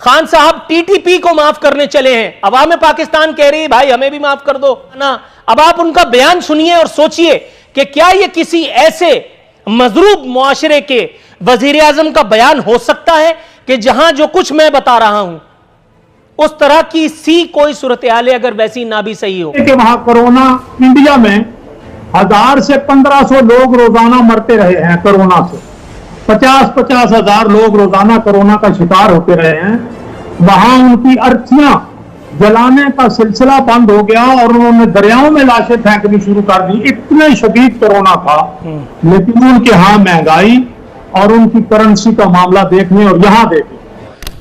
खान साहब टीटीपी को माफ करने चले हैं, अवाम पाकिस्तान कह रही है भाई हमें भी माफ कर दो ना। अब आप उनका बयान सुनिए और सोचिए कि क्या यह किसी ऐसे मजरूब मुआशरे के वजीर आजम का बयान हो सकता है कि जहां जो कुछ मैं बता रहा हूं उस तरह की सी कोई सूरत हाल है, अगर वैसी ना भी सही हो। कि वहां कोरोना, इंडिया में 1000 से 1500 लोग रोजाना मरते रहे हैं कोरोना से, 50-50 हजार लोग रोजाना कोरोना का शिकार होते रहे हैं। वहां उनकी अर्थियां जलाने का सिलसिला बंद हो गया और उन्होंने दरियाओं में लाशें फेंकनी शुरू कर दी। इतने शदीद कोरोना था, लेकिन उनके यहाँ महंगाई और उनकी करेंसी का मामला देखने और यहाँ देखें,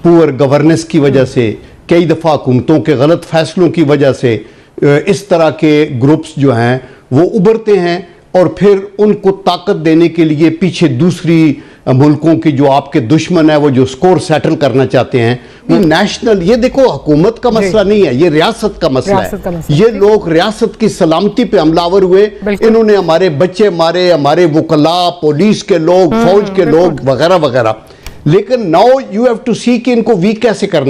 पुअर गवर्नेंस की वजह से, कई दफा हुकूमतों के गलत फैसलों की वजह से इस तरह के ग्रुप्स जो हैं वो उभरते हैं और फिर उनको ताकत देने के लिए पीछे दूसरी मुल्कों की जो आपके दुश्मन है, वो जो स्कोर सेटल करना चाहते हैं, वो नेशनल, ये देखो हुकूमत का मसला नहीं है, ये रियासत का मसला है। ये लोग रियासत की सलामती पे हमलावर हुए, इन्होंने हमारे बच्चे मारे, हमारे वकला, पुलिस के लोग, फौज के लोग वगैरह वगैरह। लेकिन नाउ यू हैव टू सी कि इनको वीक कैसे करना।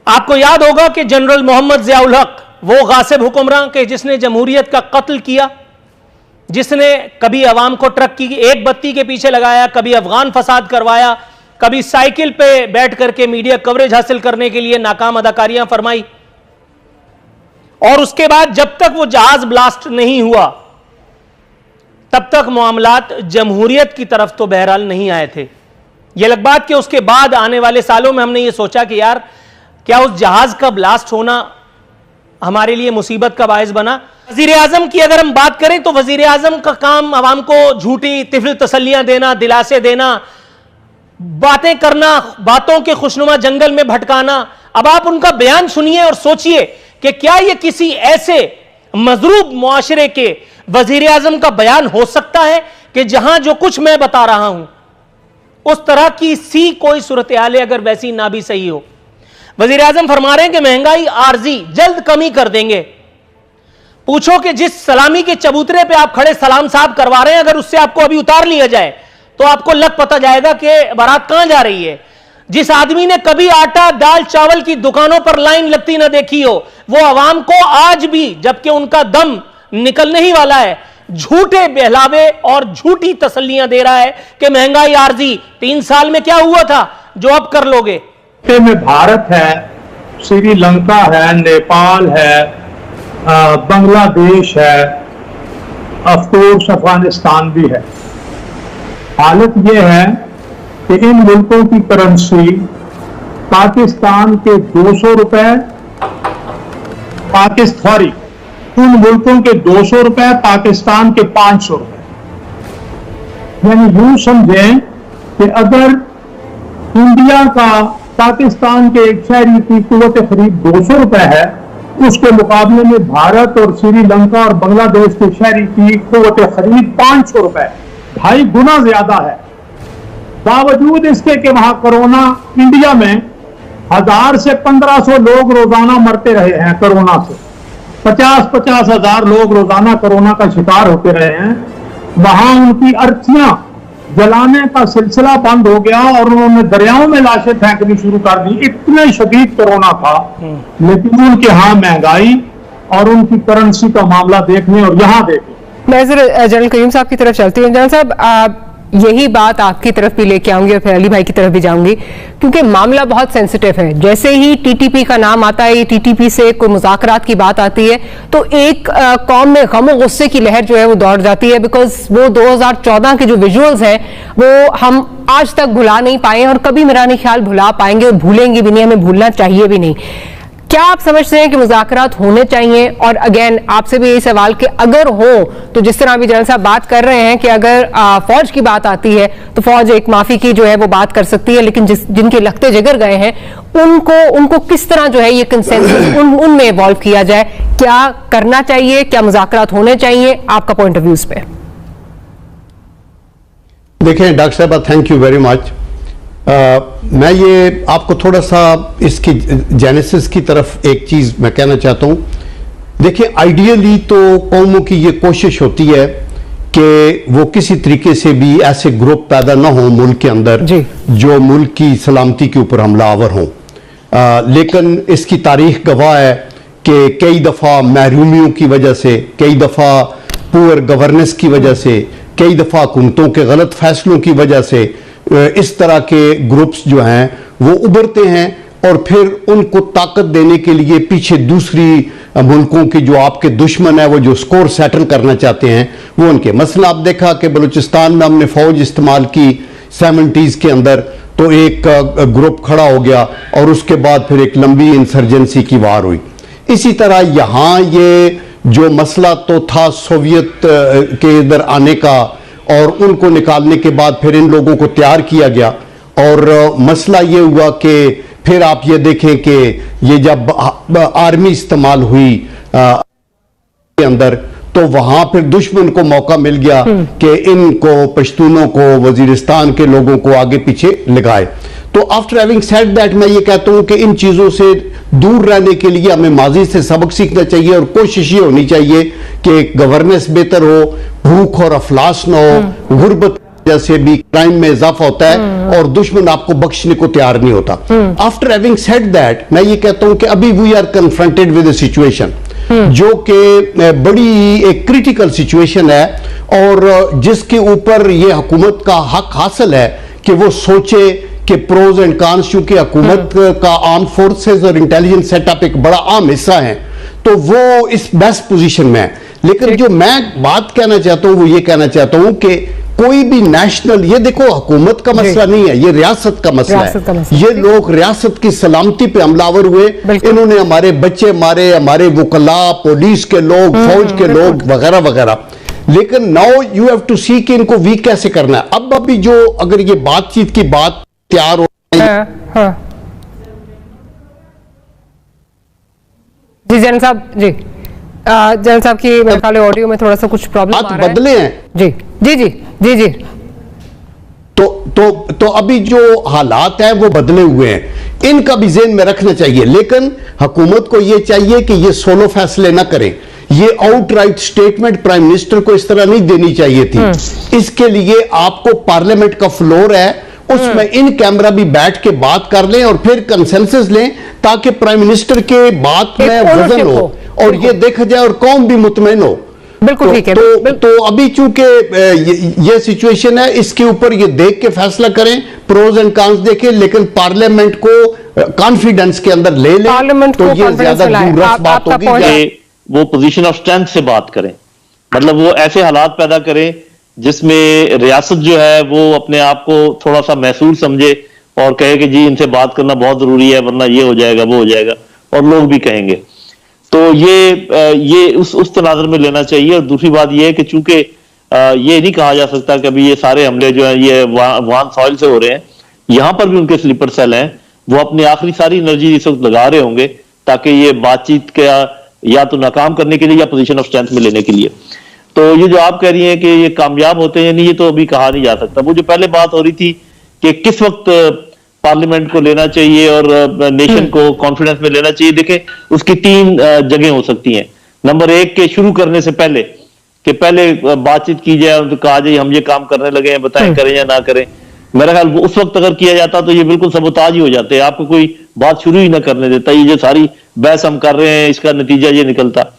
आपको याद होगा कि जनरल मोहम्मद जियाउल हक, वो गासिब हुक्मरान के जिसने जमहूरियत का कत्ल किया, जिसने कभी अवाम को ट्रक की एक बत्ती के पीछे लगाया, कभी अफगान फसाद करवाया, कभी साइकिल पे बैठ करके मीडिया कवरेज हासिल करने के लिए नाकाम अदाकारियां फरमाई, और उसके बाद जब तक वो जहाज ब्लास्ट नहीं हुआ तब तक मामलात जमहूरियत की तरफ तो बहरहाल नहीं आए थे। यह अलग बात कि उसके बाद आने वाले सालों में हमने ये सोचा कि यार क्या उस जहाज का ब्लास्ट होना हमारे लिए मुसीबत का बायस बना। वजीर आजम की अगर हम बात करें तो वजीर आजम का काम अवाम को झूठी तिफिल तसल्लियां देना, दिलासे देना, बातें करना, बातों के खुशनुमा जंगल में भटकाना। अब आप उनका बयान सुनिए और सोचिए कि क्या यह किसी ऐसे मजरूब मुआशरे के वजीर आजम का बयान हो सकता है कि जहां जो कुछ मैं बता रहा हूं उस तरह की सी कोई सूरत हाल है, अगर वैसी ना भी सही हो। वजीर आजम फरमा रहे हैं कि महंगाई आर्जी जल्द कमी कर देंगे। पूछो कि जिस सलामी के चबूतरे पे आप खड़े सलाम साहब करवा रहे हैं, अगर उससे आपको अभी उतार लिया जाए तो आपको लग पता जाएगा कि बारात कहां जा रही है। जिस आदमी ने कभी आटा दाल चावल की दुकानों पर लाइन लगती ना देखी हो, वो अवाम को आज भी, जबकि उनका दम निकलने ही वाला है, झूठे बहलावे और झूठी तसल्लियां दे रहा है कि महंगाई आर्जी 3 साल में क्या हुआ था जो अब कर लोगे। में भारत है, श्रीलंका है, नेपाल है, बांग्लादेश है, अफकोर्स अफगानिस्तान भी है। हालत यह है कि इन मुल्कों की करेंसी पाकिस्तान के 200 रुपए, उन मुल्कों के 200 रुपए, पाकिस्तान के 500 रुपए। यानी यूं समझें कि अगर इंडिया का पाकिस्तान के एक शहरी की कीमत खरीद 200 रुपए है, उसके मुकाबले में भारत और श्रीलंका और बांग्लादेश के शहरी की कीमत खरीद 500 रुपए, 2.5 गुना ज्यादा है। बावजूद इसके कि वहां कोरोना, इंडिया में 1000 से 1500 लोग रोजाना मरते रहे हैं कोरोना से, 50-50 हजार लोग रोजाना कोरोना का शिकार होते रहे हैं। वहां उनकी अर्थियां जलाने का सिलसिला बंद हो गया और उन्होंने दरियाओं में लाशें फेंकनी शुरू कर दी। इतने शदीद कोरोना था, लेकिन उनके यहाँ महंगाई और उनकी करेंसी का मामला देखने और यहाँ देखें। मैं जनरल करीम साहब की तरफ चलती हूँ। जनरल साहब, यही बात आपकी तरफ भी लेके आऊंगी और फिर अली भाई की तरफ भी जाऊंगी, क्योंकि मामला बहुत सेंसिटिव है। जैसे ही टीटीपी का नाम आता है, टीटीपी से कोई मुज़ाकरात की बात आती है तो एक कौम में गम और गुस्से की लहर जो है वो दौड़ जाती है, बिकॉज वो 2014 के जो विजुअल्स हैं वो हम आज तक भुला नहीं पाए और कभी मेरा नहीं ख्याल भुला पाएंगे और भूलेंगे भी नहीं, हमें भूलना चाहिए भी नहीं। क्या आप समझते हैं कि मुज़ाकरात होने चाहिए? और अगेन आपसे भी यही सवाल कि अगर हो तो जिस तरह अभी जनरल साहब बात कर रहे हैं कि अगर फौज की बात आती है तो फौज एक माफी की जो है वो बात कर सकती है, लेकिन जिनके लखते जिगर गए हैं उनको किस तरह जो है ये कंसेंसस उनमें इवॉल्व किया जाए? क्या करना चाहिए? क्या मुज़ाकरात होने चाहिए? आपका पॉइंट ऑफ व्यू इस पे। देखें डॉक्टर साहब, थैंक यू वेरी मच। मैं ये आपको थोड़ा सा इसकी जेनेसिस की तरफ एक चीज़ मैं कहना चाहता हूँ देखिए, आइडियली तो कौमों की ये कोशिश होती है कि वो किसी तरीके से भी ऐसे ग्रुप पैदा ना हो मुल्क के अंदर जो मुल्क की सलामती के ऊपर हमलावर हों। लेकिन इसकी तारीख गवाह है कि कई दफ़ा महरूमियों की वजह से, कई दफ़ा पुअर गवर्नेंस की वजह से, कई दफ़ा हुकूमतों के गलत फैसलों की वजह से इस तरह के ग्रुप्स जो हैं वो उभरते हैं और फिर उनको ताकत देने के लिए पीछे दूसरी मुल्कों के जो आपके दुश्मन है, वो जो स्कोर सेटल करना चाहते हैं, वो उनके मसला आप देखा कि बलूचिस्तान में हमने फौज इस्तेमाल की 70s के अंदर, तो एक ग्रुप खड़ा हो गया और उसके बाद फिर एक लंबी इंसर्जेंसी की वार हुई। इसी तरह यहाँ ये जो मसला तो था सोवियत के इधर आने का और उनको निकालने के बाद फिर इन लोगों को तैयार किया गया और मसला ये हुआ कि फिर आप ये देखें कि ये जब आर्मी इस्तेमाल हुई के अंदर, तो वहां फिर दुश्मन को मौका मिल गया कि इनको, पश्तूनों को, वजीरिस्तान के लोगों को आगे पीछे लगाए। तो आफ्टर हैविंग सेड दैट मैं ये कहता हूं कि इन चीजों से दूर रहने के लिए हमें माजी से सबक सीखना चाहिए और कोशिश ये होनी चाहिए कि गवर्नेंस बेहतर हो, भूख और अफलास न हो, गुर्बत जैसे भी क्राइम में इजाफा होता है और दुश्मन आपको बख्शने को तैयार नहीं होता। आफ्टर हैविंग सेड दैट मैं ये कहता हूं कि अभी we are confronted with a situation जो कि बड़ी एक क्रिटिकल सिचुएशन है और जिसके ऊपर ये हुकूमत का हक हासिल है कि वो सोचे कि प्रोज एंड कॉन्स, चूंकि हुकूमत का आर्म फोर्सेस और इंटेलिजेंस सेटअप एक बड़ा अहम हिस्सा है, तो वो इस बेस्ट पोजीशन में है। लेकिन जो मैं बात कहना चाहता हूं वो ये कहना चाहता हूं कि कोई भी नेशनल, ये देखो हुकूमत का मसला नहीं है, ये रियासत का मसला है। ये लोग रियासत की सलामती पे हमलावर हुए, इन्होंने हमारे बच्चे मारे, हमारे वकला, पुलिस के लोग, फौज के लोग वगैरह वगैरह। लेकिन नाउ यू हैव टू सी कि इनको वीक कैसे करना है। अब अभी जो अगर ये बातचीत की बात तैयार हो जी जनरल साहब, जी जनरल साहब की मेरे ख्याल ऑडियो में थोड़ा सा कुछ प्रॉब्लम आ रहा है। बदले हैं जी जी जी जी जी तो अभी जो हालात हैं वो बदले हुए हैं, इनका भी ज़हन में रखना चाहिए। लेकिन हुकूमत को ये चाहिए कि ये सोलो फैसले ना करें, ये आउटराइट स्टेटमेंट प्राइम मिनिस्टर को इस तरह नहीं देनी चाहिए थी। इसके लिए आपको पार्लियामेंट का फ्लोर है, उसमें इन कैमरा भी बैठ के बात कर लें और फिर कंसेंसस लें ताकि प्राइम मिनिस्टर के बात में वजन हो और ये देखा जाए और कौम भी मुतमईन हो। बिल्कुल ठीक है। तो अभी चूंकि ये सिचुएशन है, इसके ऊपर ये देख के फैसला करें, प्रोज एंड कॉन्स देखें, लेकिन पार्लियामेंट को कॉन्फिडेंस के अंदर ले लें, तो ये ज्यादा दूररस बात होगी। वो पोजीशन ऑफ स्ट्रेंथ से बात करें, मतलब वो ऐसे हालात पैदा करें जिसमें रियासत जो है वो अपने आप को थोड़ा सा महसूस समझे और कहे कि जी इनसे बात करना बहुत जरूरी है वरना ये हो जाएगा वो हो जाएगा, और लोग भी कहेंगे। तो ये उस तनाज़ुर में लेना चाहिए। और दूसरी बात ये है कि चूंकि ये नहीं कहा जा सकता कि अभी ये सारे हमले जो हैं ये वान सॉइल से हो रहे हैं, यहां पर भी उनके स्लीपर सेल हैं, वो अपनी आखिरी सारी एनर्जी इस वक्त लगा रहे होंगे ताकि ये बातचीत का या तो नाकाम करने के लिए या पोजीशन ऑफ स्ट्रेंथ में लेने के लिए। तो ये जो आप कह रही हैं कि ये कामयाब होते हैं नहीं, ये तो अभी कहा नहीं जा सकता। वो जो पहले बात हो रही थी कि किस वक्त पार्लियामेंट को लेना चाहिए और नेशन को कॉन्फिडेंस में लेना चाहिए, देखें उसकी 3 जगह हो सकती हैं। नंबर 1 के शुरू करने से पहले कि पहले बातचीत की जाए और कहा जाए हम ये काम करने लगे हैं, बताएं करें या ना करें। मेरा ख्याल उस वक्त अगर किया जाता तो ये बिल्कुल सबोताज ही हो जाते, आपको कोई बात शुरू ही ना करने देता। ये जो सारी बहस हम कर रहे हैं इसका नतीजा ये निकलता।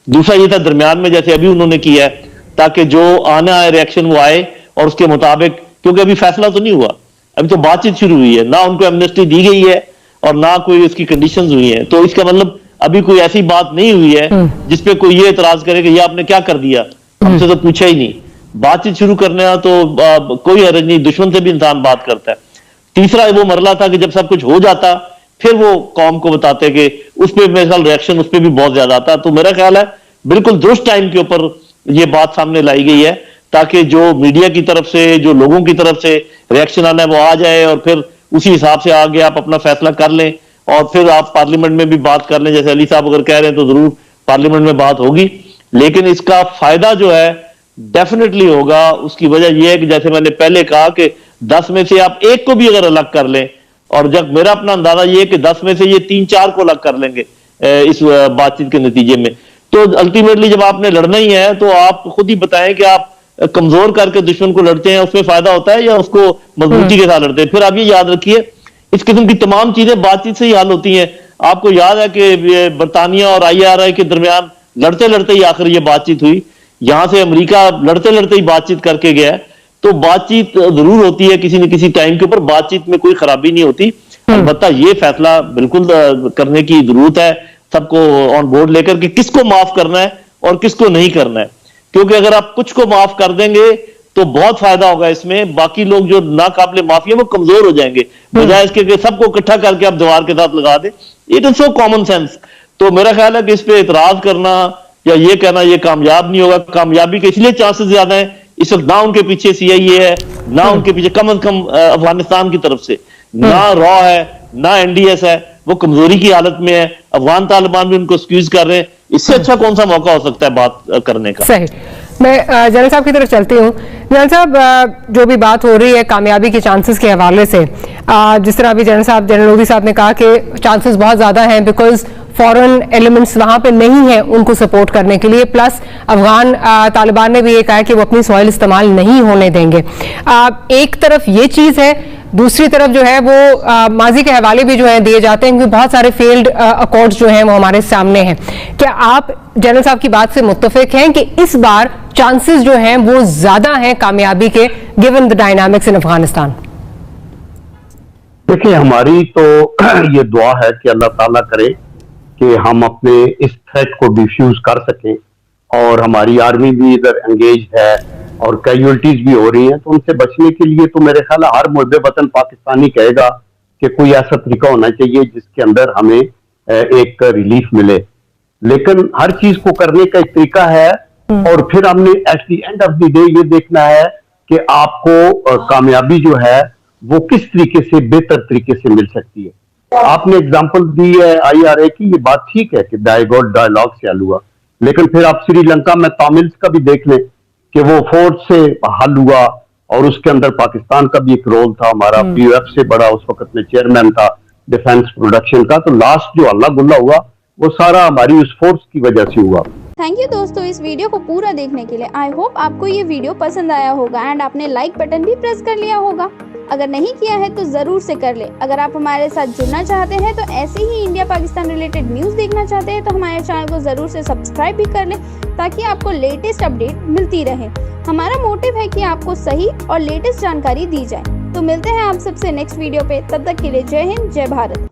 दूसरा ये था दरमियान में जैसे अभी उन्होंने किया है, ताकि जो आना है रिएक्शन वो आए और उसके मुताबिक, क्योंकि अभी फैसला तो नहीं हुआ, अभी तो बातचीत शुरू हुई है, ना उनको एमनेस्टी दी गई है और ना कोई उसकी कंडीशंस हुई हैं। तो इसका मतलब अभी कोई ऐसी बात नहीं हुई है जिसपे कोई ये एतराज करे कि ये आपने क्या कर दिया, हमसे तो पूछा ही नहीं। बातचीत शुरू करने तो कोई हर्ज नहीं, दुश्मन से भी इंसान बात करता है। तीसरा वो मरला था कि जब सब कुछ हो जाता फिर वो कौम को बताते कि उस पर मेरे ख्याल रिएक्शन उस पर भी बहुत ज्यादा आता। तो मेरा ख्याल है बिल्कुल दुरुस्त टाइम के ऊपर ये बात सामने लाई गई है ताकि जो मीडिया की तरफ से, जो लोगों की तरफ से रिएक्शन आना है वो आ जाए और फिर उसी हिसाब से आगे आप अपना फैसला कर लें और फिर आप पार्लियामेंट में भी बात कर लें। जैसे अली साहब अगर कह रहे हैं तो जरूर पार्लियामेंट में बात होगी, लेकिन इसका फायदा जो है डेफिनेटली होगा। उसकी वजह यह है कि जैसे मैंने पहले कहा कि 10 में से आप एक को भी अगर अलग कर लें, और जब मेरा अपना अंदाजा यह है कि 10 में से ये 3-4 को अलग कर लेंगे इस बातचीत के नतीजे में, तो अल्टीमेटली जब आपने लड़ना ही है तो आप खुद ही बताएं कि आप कमजोर करके दुश्मन को लड़ते हैं, उसमें फायदा होता है या उसको मजबूती के साथ लड़ते हैं। फिर आप ये याद रखिए, इस किस्म की तमाम चीजें बातचीत से ही हल होती हैं। आपको याद है कि बरतानिया और IRI के दरमियान लड़ते लड़ते ही आखिर ये बातचीत हुई, यहां से अमेरिका लड़ते लड़ते ही बातचीत करके गया। तो बातचीत जरूर होती है किसी न किसी टाइम के ऊपर, बातचीत में कोई खराबी नहीं होती। अलबत्ता ये फैसला बिल्कुल करने की जरूरत है सबको ऑन बोर्ड लेकर कि किसको माफ करना है और किसको नहीं करना है, क्योंकि अगर आप कुछ को माफ कर देंगे तो बहुत फायदा होगा इसमें, बाकी लोग जो नाकाबिले माफी है वो कमजोर हो जाएंगे, बजाय इसके कि सबको इकट्ठा करके आप दीवार के साथ लगा दें। It is so common sense. तो मेरा ख्याल है कि इस पे इतराज करना या ये कहना ये कामयाब नहीं होगा। कामयाबी के इसलिए चांसेस ज्यादा हैं, इस वक्त ना उनके पीछे CIA है, ना उनके पीछे कम से कम अफगानिस्तान की तरफ से ना रॉ है, ना NDS है, वो कमजोरी की हालत में है। अफगान तालिबान भी उनको एक्सक्यूज कर रहे हैं। इससे अच्छा कौन सा मौका हो सकता है बात करने का। सही। मैं जनरल साहब की तरफ चलती हूँ। जनरल साहब, जो भी बात हो रही है कामयाबी के चांसेस के हवाले से, जिस तरह अभी जनरल मोदी साहब ने कहा कि चांसेस बहुत ज्यादा हैं बिकॉज फॉरेन एलिमेंट्स वहां पे नहीं है उनको सपोर्ट करने के लिए, प्लस अफगान तालिबान ने भी ये कहा है कि वो अपनी सॉइल इस्तेमाल नहीं होने देंगे। एक तरफ ये चीज है, दूसरी तरफ जो है वो माजी के हवाले भी जो है दिए जाते हैं क्योंकि बहुत सारे फेल्ड अकॉर्ड्स जो हैं वो हमारे सामने हैं। क्या आप जनरल साहब की बात से मुत्तफिक हैं कि इस बार चांसेस जो हैं वो ज्यादा हैं कामयाबी के, गिवन द डायनामिक्स इन अफगानिस्तान? देखिए, हमारी तो ये दुआ है कि अल्लाह ताला करे कि हम अपने इस थ्रेट को डिफ्यूज कर सकें, और हमारी आर्मी भी इधर एंगेज है और कैजुअलिटीज भी हो रही हैं। तो उनसे बचने के लिए तो मेरे ख्याल हर मुल्क वतन पाकिस्तानी कहेगा कि कोई ऐसा तरीका होना चाहिए जिसके अंदर हमें एक रिलीफ मिले। लेकिन हर चीज को करने का एक तरीका है, और फिर हमने at the end of the day ये देखना है कि आपको कामयाबी जो है वो किस तरीके से बेहतर तरीके से मिल सकती है। आपने एग्जांपल दी है IRA की, ये बात ठीक है कि डायलॉग से हल हुआ, लेकिन फिर आप श्रीलंका में तामिल्स का भी देख लें कि वो फोर्स से हल हुआ, और उसके अंदर पाकिस्तान का भी एक रोल था। हमारा POF से बड़ा उस वक्त में चेयरमैन था डिफेंस प्रोडक्शन का। तो लास्ट जो अल्लाह गुल्ला हुआ वो सारा हमारी उस फोर्स की वजह से हुआ। थैंक यू दोस्तों इस वीडियो को पूरा देखने के लिए। आई होप आपको ये वीडियो पसंद आया होगा एंड आपने लाइक बटन भी प्रेस कर लिया होगा। अगर नहीं किया है तो जरूर से कर ले। अगर आप हमारे साथ जुड़ना चाहते हैं तो ऐसे ही इंडिया पाकिस्तान रिलेटेड न्यूज़ देखना चाहते हैं तो हमारे चैनल को जरूर से सब्सक्राइब भी कर ले ताकि आपको लेटेस्ट अपडेट मिलती रहे। हमारा मोटिव है कि आपको सही और लेटेस्ट जानकारी दी जाए। तो मिलते हैं आप सबसे नेक्स्ट वीडियो पे, तब तक के लिए जय हिंद, जय भारत।